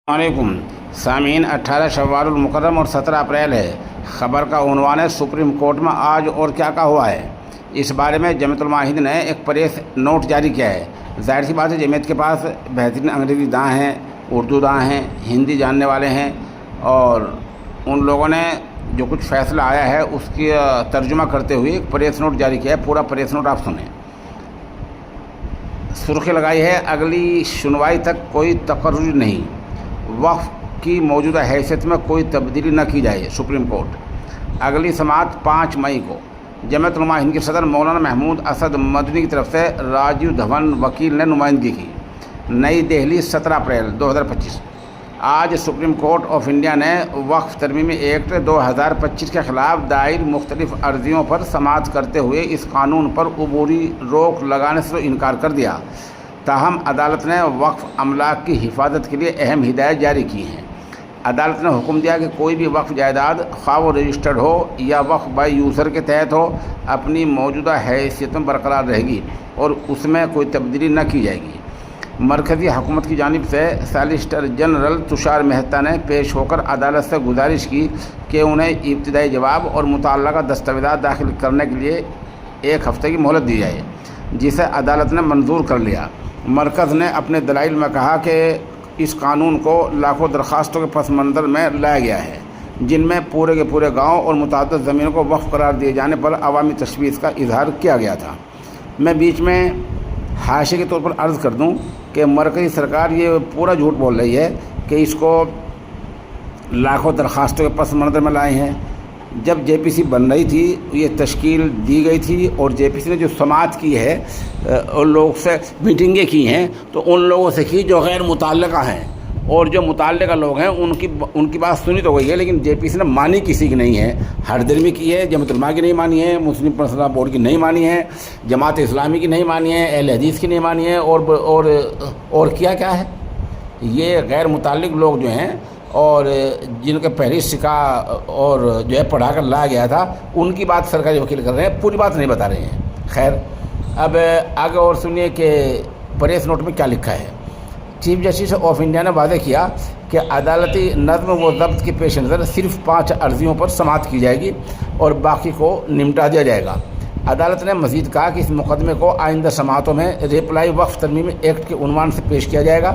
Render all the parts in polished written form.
علیکم سامعین، 18 شوال المکرم اور 17 اپریل ہے۔ خبر کا عنوان ہے سپریم کورٹ میں آج اور کیا ہوا ہے۔ اس بارے میں جمعیت علماء ہند نے ایک پریس نوٹ جاری کیا ہے۔ ظاہر سی بات ہے، جمعیت کے پاس بہترین انگریزی داں ہیں، اردو داں ہیں، ہندی جاننے والے ہیں، اور ان لوگوں نے جو کچھ فیصلہ آیا ہے اس کی ترجمہ کرتے ہوئے ایک پریس نوٹ جاری کیا ہے۔ پورا پریس نوٹ آپ سنیں۔ سرخی لگائی ہے، اگلی سنوائی تک کوئی تقرر نہیں، وقف کی موجودہ حیثیت میں کوئی تبدیلی نہ کی جائے۔ سپریم کورٹ اگلی سماعت 5 مئی کو۔ جمعیت علماء ہند کے صدر مولانا محمود اسد مدنی کی طرف سے راجیو دھون وکیل نے نمائندگی کی۔ نئی دہلی، 17 اپریل 2025۔ آج سپریم کورٹ آف انڈیا نے وقف ترمیمی ایکٹ 2025 کے خلاف دائر مختلف عرضیوں پر سماعت کرتے ہوئے اس قانون پر عبوری روک لگانے سے انکار کر دیا۔ تاہم عدالت نے وقف املاک کی حفاظت کے لیے اہم ہدایات جاری کی ہیں۔ عدالت نے حکم دیا کہ کوئی بھی وقف جائیداد، خواہ وہ رجسٹرڈ ہو یا وقف بائی یوزر کے تحت ہو، اپنی موجودہ حیثیت میں برقرار رہے گی اور اس میں کوئی تبدیلی نہ کی جائے گی۔ مرکزی حکومت کی جانب سے سالیسیٹر جنرل تشار مہتا نے پیش ہو کر عدالت سے گزارش کی کہ انہیں ابتدائی جواب اور متعلقہ دستاویزات داخل کرنے کے لیے 1 ہفتے کی مہلت دی جائے، جسے عدالت نے منظور کر لیا۔ مرکز نے اپنے دلائل میں کہا کہ اس قانون کو لاکھوں درخواستوں کے پس منظر میں لایا گیا ہے، جن میں پورے کے پورے گاؤں اور متعدد زمینوں کو وقف قرار دیے جانے پر عوامی تشویش کا اظہار کیا گیا تھا۔ میں بیچ میں حاشیے کے طور پر عرض کر دوں کہ مرکزی سرکار یہ پورا جھوٹ بول رہی ہے کہ اس کو لاکھوں درخواستوں کے پس منظر میں لائے ہیں۔ جب جے پی سی بن رہی تھی، یہ تشکیل دی گئی تھی اور جے پی سی نے جو سماعت کی ہے، ان لوگوں سے میٹنگیں کی ہیں، تو ان لوگوں سے کی جو غیر متعلقہ ہیں، اور جو متعلقہ لوگ ہیں ان کی بات سنی تو گئی ہے، لیکن جے پی سی نے مانی کسی کی نہیں ہے۔ ہر درمی کی ہے، جمعیت علماء کی نہیں مانی ہے، مسلم پرسنل بورڈ کی نہیں مانی ہے، جماعت اسلامی کی نہیں مانی ہے، اہل حدیث کی نہیں مانی ہے، اور کیا ہے۔ یہ غیر متعلق لوگ جو ہیں اور جن کے پہلی سکہ اور جو ہے پڑھا کر لایا گیا تھا، ان کی بات سرکاری وکیل کر رہے ہیں، پوری بات نہیں بتا رہے ہیں۔ خیر، اب آگے اور سنیے کہ پریس نوٹ میں کیا لکھا ہے۔ چیف جسٹس آف انڈیا نے واضح کیا کہ عدالتی نظم و ضبط کے پیش نظر صرف 5 عرضیوں پر سماعت کی جائے گی اور باقی کو نمٹا دیا جائے گا۔ عدالت نے مزید کہا کہ اس مقدمے کو آئندہ سماعتوں میں ریپلائی وقف ترمیمی ایکٹ کے عنوان سے پیش کیا جائے گا،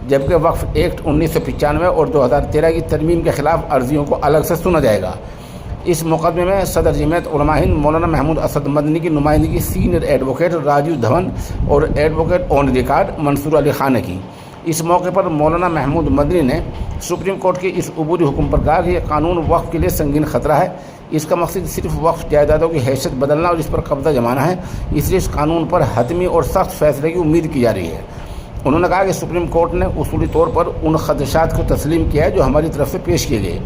جبکہ وقف ایکٹ 1995 اور 2013 کی ترمیم کے خلاف عرضیوں کو الگ سے سنا جائے گا۔ اس مقدمے میں صدر جمعیت علماء ہند مولانا محمود اسد مدنی کی نمائندگی سینئر ایڈوکیٹ راجیو دھون اور ایڈوکیٹ آن ریکارڈ منصور علی خان نے کی۔ اس موقع پر مولانا محمود مدنی نے سپریم کورٹ کے اس عبوری حکم پر کہا کہ یہ قانون وقف کے لیے سنگین خطرہ ہے۔ اس کا مقصد صرف وقف جائیدادوں کی حیثیت بدلنا اور اس پر قبضہ جمانا ہے، اس لیے اس قانون پر حتمی اور سخت فیصلے کی امید کی جا رہی ہے۔ انہوں نے کہا کہ سپریم کورٹ نے اصولی طور پر ان خدشات کو تسلیم کیا ہے جو ہماری طرف سے پیش کیے گئے،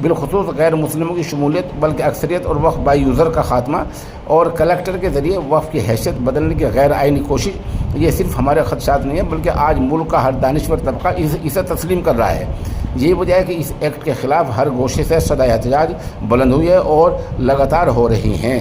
بالخصوص غیر مسلموں کی شمولیت بلکہ اکثریت اور وقف بائی یوزر کا خاتمہ اور کلیکٹر کے ذریعے وقف کی حیثیت بدلنے کی غیر آئینی کوشش۔ یہ صرف ہمارے خدشات نہیں ہیں بلکہ آج ملک کا ہر دانشور طبقہ اسے تسلیم کر رہا ہے۔ یہ وجہ ہے کہ اس ایکٹ کے خلاف ہر گوشے سے صدائے احتجاج بلند ہوئی ہے اور لگاتار ہو رہی ہیں۔